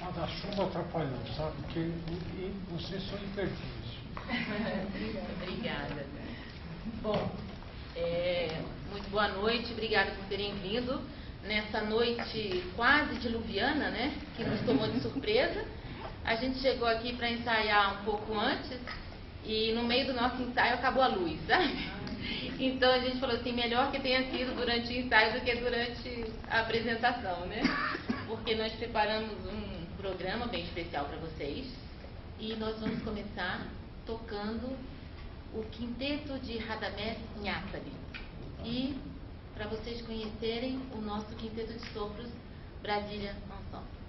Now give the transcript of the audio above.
Mas a chuva atrapalhou, sabe? Porque vocês são imperdíveis. Obrigada. Bom, muito boa noite, obrigada por terem vindo nessa noite quase diluviana, né? Que nos tomou de surpresa. A gente chegou aqui para ensaiar um pouco antes e no meio do nosso ensaio acabou a luz, sabe? Então a gente falou assim, melhor que tenha sido durante o ensaio do que durante a apresentação, né? Porque nós preparamos um programa bem especial para vocês e nós vamos começar tocando o quinteto de Radamés Nhaçabi e para vocês conhecerem o nosso quinteto de sopros Brasília Ensemble.